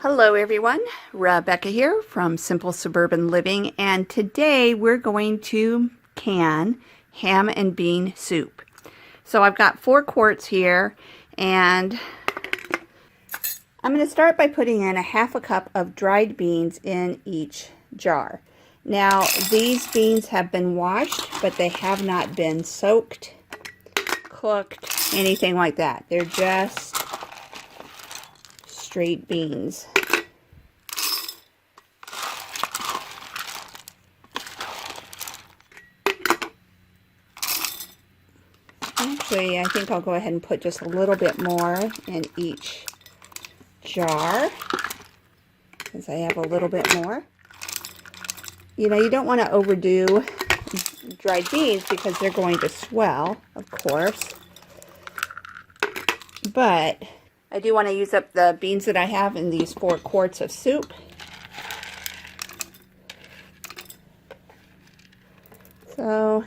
Hello everyone, Rebecca here from Simple Suburban Living, and today we're going to can ham and bean soup. So I've got 4 quarts here, and I'm going to start by putting in a half a cup of dried beans in each jar. Now these beans have been washed, but they have not been soaked, cooked, anything like that. They're just straight beans. Actually, I think I'll go ahead and put just a little bit more in each jar, since I have a little bit more. You know, you don't want to overdo dried beans because they're going to swell, of course. But I do want to use up the beans that I have in these 4 quarts of soup. So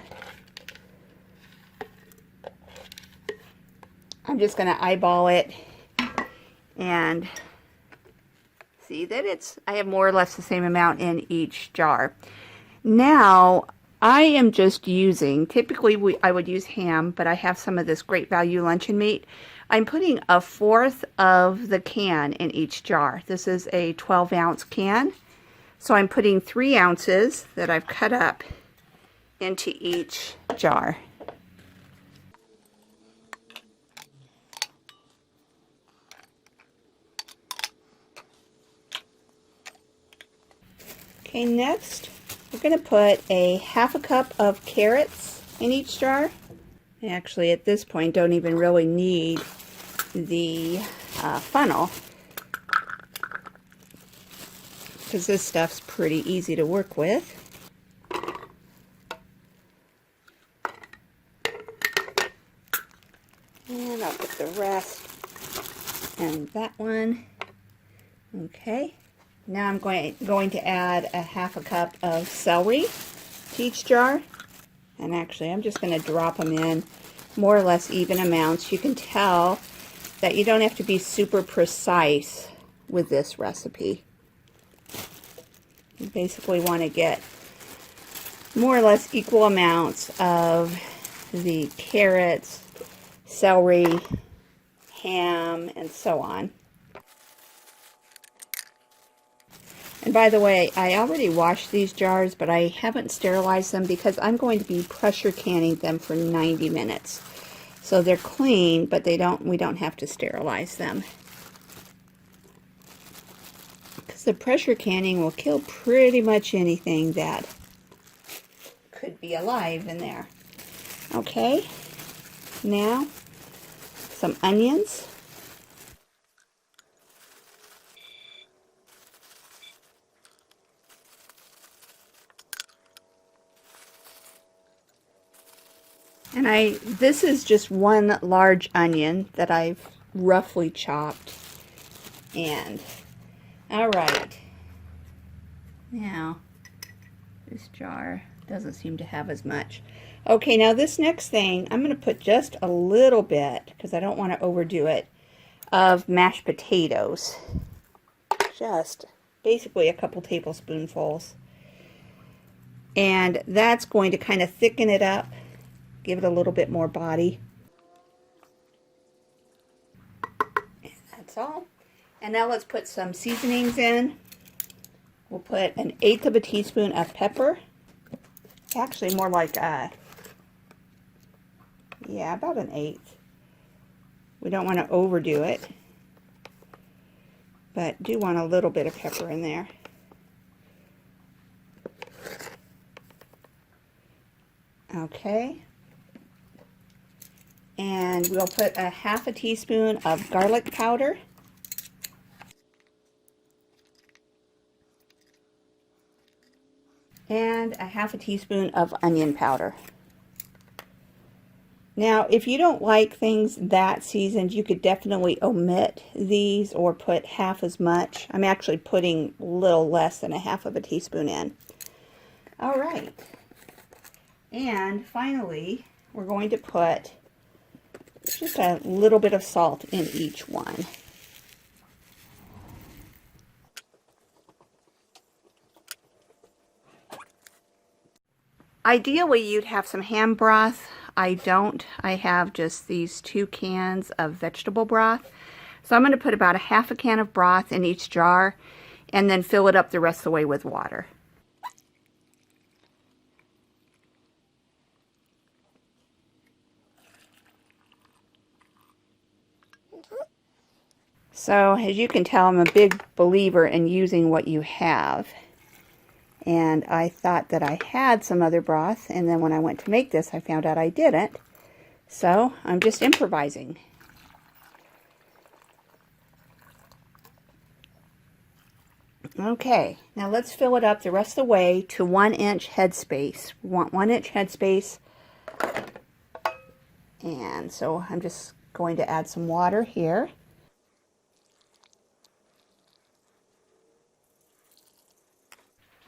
I'm just going to eyeball it and see that I have more or less the same amount in each jar. Now I am just using, typically I would use ham, but I have some of this Great Value luncheon meat. I'm putting 1/4 of the can in each jar. This is a 12-ounce can. So I'm putting 3 ounces that I've cut up into each jar. Okay, next we're going to put a half a cup of carrots in each jar. Actually, at this point, don't even really need the funnel, because this stuff's pretty easy to work with. And I'll put the rest in that one. Okay. Now I'm going to add a half a cup of celery to each jar. And actually, I'm just going to drop them in more or less even amounts. You can tell that you don't have to be super precise with this recipe. You basically want to get more or less equal amounts of the carrots, celery, ham, and so on. And by the way, I already washed these jars, but I haven't sterilized them because I'm going to be pressure canning them for 90 minutes. So they're clean, but we don't have to sterilize them, because the pressure canning will kill pretty much anything that could be alive in there. Okay, now some onions. And this is just 1 large onion that I've roughly chopped. And, alright. Now, this jar doesn't seem to have as much. Okay, now this next thing, I'm going to put just a little bit, because I don't want to overdo it, of mashed potatoes. Just basically a couple tablespoonfuls. And that's going to kind of thicken it up. Give it a little bit more body. And that's all. And now let's put some seasonings in. We'll put 1/8 of a teaspoon of pepper. Actually, more like yeah, about 1/8. We don't want to overdo it, but do want a little bit of pepper in there. Okay. And we'll put 1/2 teaspoon of garlic powder. And 1/2 teaspoon of onion powder. Now, if you don't like things that seasoned, you could definitely omit these or put half as much. I'm actually putting a little less than 1/2 teaspoon in. All right. And finally, we're going to put just a little bit of salt in each one. Ideally, you'd have some ham broth. I don't. I have just these 2 cans of vegetable broth. So I'm going to put about a half a can of broth in each jar and then fill it up the rest of the way with water. So as you can tell, I'm a big believer in using what you have. And I thought that I had some other broth, and then when I went to make this, I found out I didn't. So I'm just improvising. Okay, now let's fill it up the rest of the way to 1-inch headspace. We want 1-inch headspace. And so I'm just going to add some water here.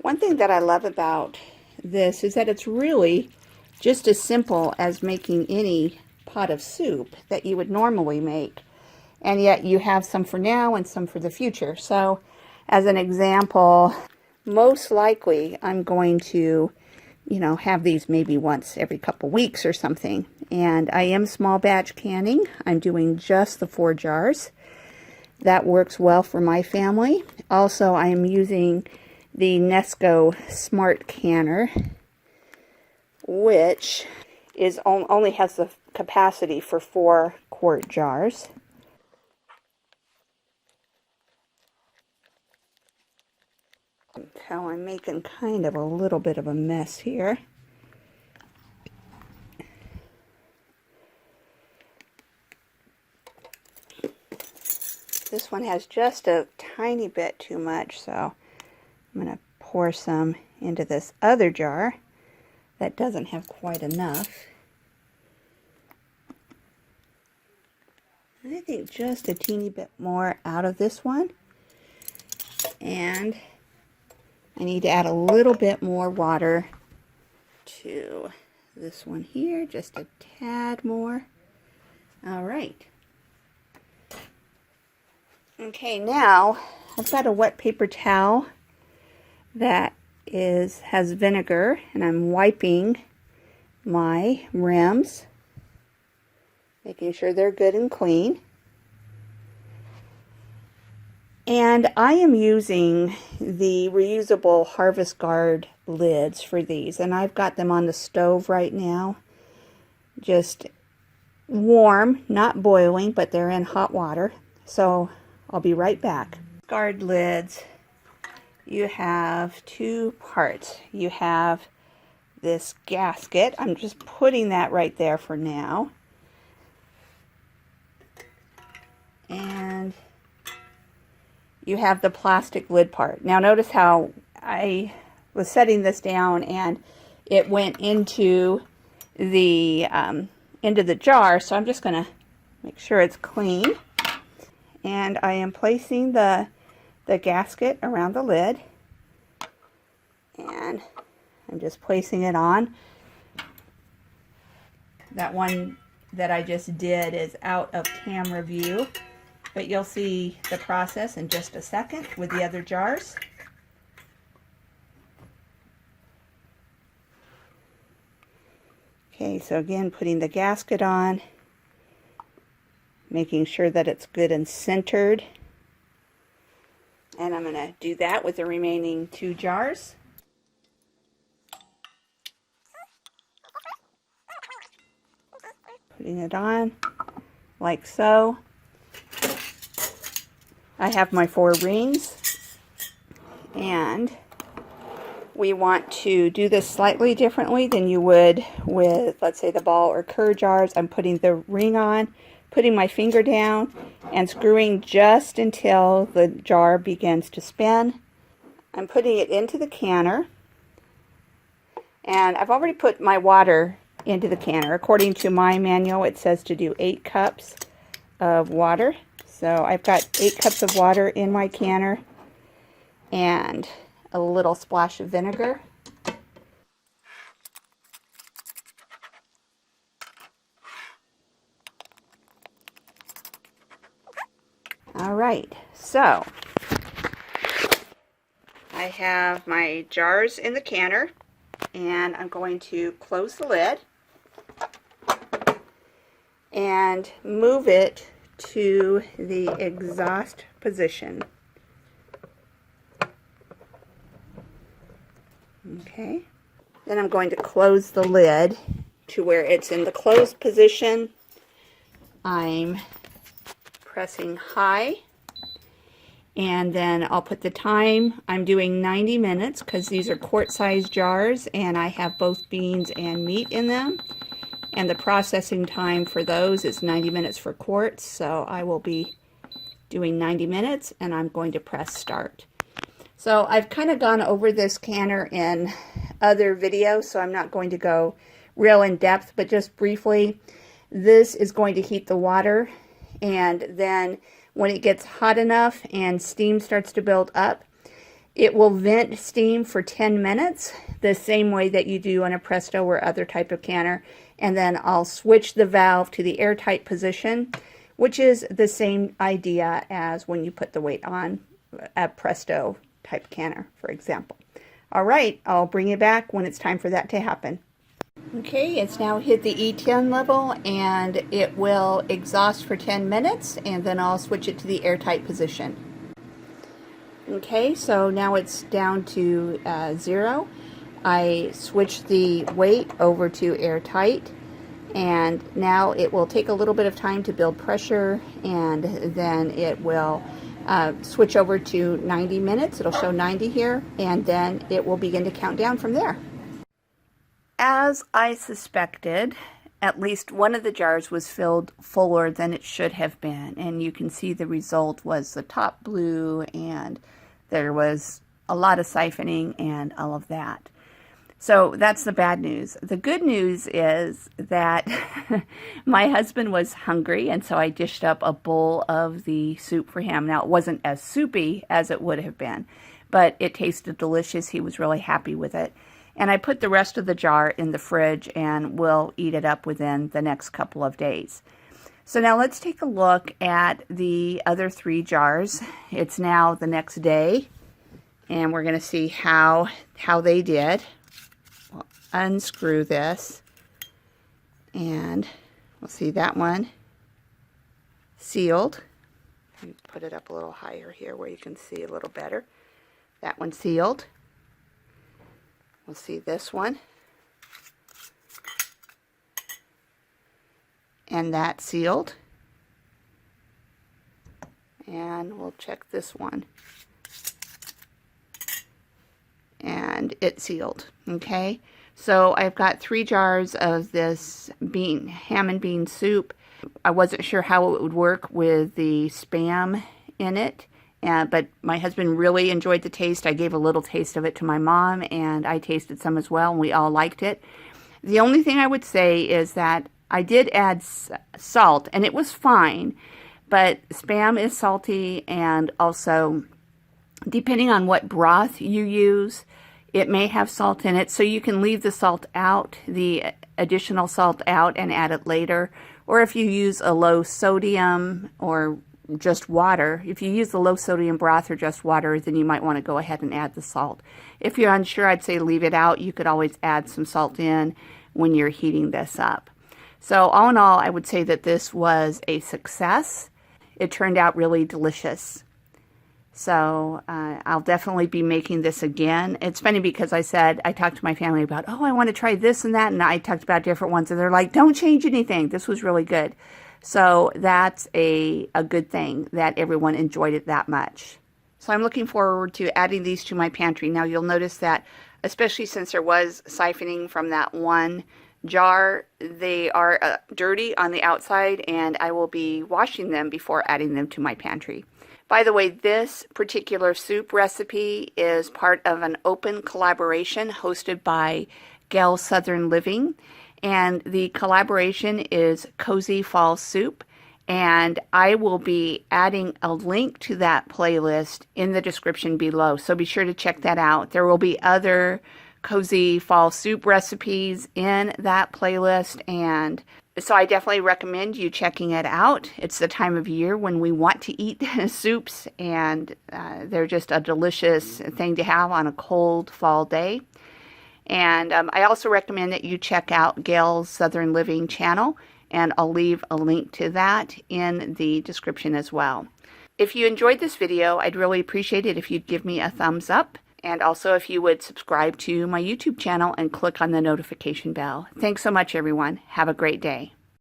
One thing that I love about this is that it's really just as simple as making any pot of soup that you would normally make. And yet you have some for now and some for the future. So as an example, most likely I'm going to, have these maybe once every couple weeks or something. And I am small batch canning. I'm doing just the 4 jars. That works well for my family. Also, I am using the Nesco Smart Canner, which only has the capacity for 4 quart jars. So I'm making kind of a little bit of a mess here. This one has just a tiny bit too much, so I'm going to pour some into this other jar that doesn't have quite enough. I think just a teeny bit more out of this one. And I need to add a little bit more water to this one here, just a tad more. All right. Okay, now I've got a wet paper towel that has vinegar, and I'm wiping my rims, making sure they're good and clean. And I am using the reusable Harvest Guard lids for these, and I've got them on the stove right now, just warm, not boiling, but they're in hot water. So I'll be right back. Guard lids, you have 2 parts. You have this gasket. I'm just putting that right there for now. And you have the plastic lid part. Now notice how I was setting this down and it went into the jar, so I'm just going to make sure it's clean. And I am placing the gasket around the lid, and I'm just placing it on. That one that I just did is out of camera view, but you'll see the process in just a second with the other jars. Okay, so again, putting the gasket on, making sure that it's good and centered. And I'm going to do that with the remaining 2 jars. Putting it on like so. I have my 4 rings, and we want to do this slightly differently than you would with, let's say, the ball or cur jars. I'm putting the ring on, putting my finger down, and screwing just until the jar begins to spin. I'm putting it into the canner, and I've already put my water into the canner. According to my manual, it says to do 8 cups of water. So I've got 8 cups of water in my canner and a little splash of vinegar. All right, so I have my jars in the canner, and I'm going to close the lid and move it to the exhaust position. Okay, then I'm going to close the lid to where it's in the closed position. I'm pressing high, and then I'll put the time. I'm doing 90 minutes because these are quart-sized jars and I have both beans and meat in them, and the processing time for those is 90 minutes for quarts, so I will be doing 90 minutes, and I'm going to press start. So I've kind of gone over this canner in other videos, so I'm not going to go real in depth, but just briefly, this is going to heat the water, and then when it gets hot enough and steam starts to build up, it will vent steam for 10 minutes, the same way that you do on a Presto or other type of canner, and then I'll switch the valve to the airtight position, which is the same idea as when you put the weight on a Presto type canner, for example. All right, I'll bring you back when it's time for that to happen. Okay, it's now hit the E10 level, and it will exhaust for 10 minutes, and then I'll switch it to the airtight position. Okay, so now it's down to 0. I switched the weight over to airtight, and now it will take a little bit of time to build pressure, and then it will switch over to 90 minutes. It'll show 90 here, and then it will begin to count down from there. As I suspected, at least one of the jars was filled fuller than it should have been, and you can see the result was the top blew, and there was a lot of siphoning and all of that. So that's the bad news. The good news is that my husband was hungry, and so I dished up a bowl of the soup for him. Now, it wasn't as soupy as it would have been, but it tasted delicious. He was really happy with it. And I put the rest of the jar in the fridge, and we'll eat it up within the next couple of days. So now let's take a look at the other 3 jars. It's now the next day, and we're going to see how they did. We'll unscrew this, and we'll see that one sealed. Let me put it up a little higher here where you can see a little better. That one sealed. We'll see this one, and that sealed, and we'll check this one, and it sealed. Okay, so I've got 3 jars of this ham and bean soup. I wasn't sure how it would work with the Spam in it. But my husband really enjoyed the taste. I gave a little taste of it to my mom, and I tasted some as well, and we all liked it. The only thing I would say is that I did add salt, and it was fine, but Spam is salty, and also, depending on what broth you use, it may have salt in it, so you can leave the salt out, the additional salt out, and add it later. Or if you use a low sodium or just water, if you use the low sodium broth or just water, then you might want to go ahead and add the salt. If you're unsure, I'd say leave it out. You could always add some salt in when you're heating this up. So all in all, I would say that this was a success. It turned out really delicious. So I'll definitely be making this again. It's funny because I talked to my family about, oh, I want to try this and that, and I talked about different ones, and they're like, don't change anything. This was really good. So that's a good thing that everyone enjoyed it that much. So I'm looking forward to adding these to my pantry. Now you'll notice that, especially since there was siphoning from that one jar, they are dirty on the outside, and I will be washing them before adding them to my pantry. By the way, this particular soup recipe is part of an open collaboration hosted by Gale Southern Living. And the collaboration is Cozy Fall Soup, and I will be adding a link to that playlist in the description below, so be sure to check that out. There will be other Cozy Fall Soup recipes in that playlist, and so I definitely recommend you checking it out. It's the time of year when we want to eat soups, and they're just a delicious thing to have on a cold fall day. And I also recommend that you check out Gail's Southern Living channel, and I'll leave a link to that in the description as well. If you enjoyed this video, I'd really appreciate it if you'd give me a thumbs up, and also if you would subscribe to my YouTube channel and click on the notification bell. Thanks so much, everyone. Have a great day.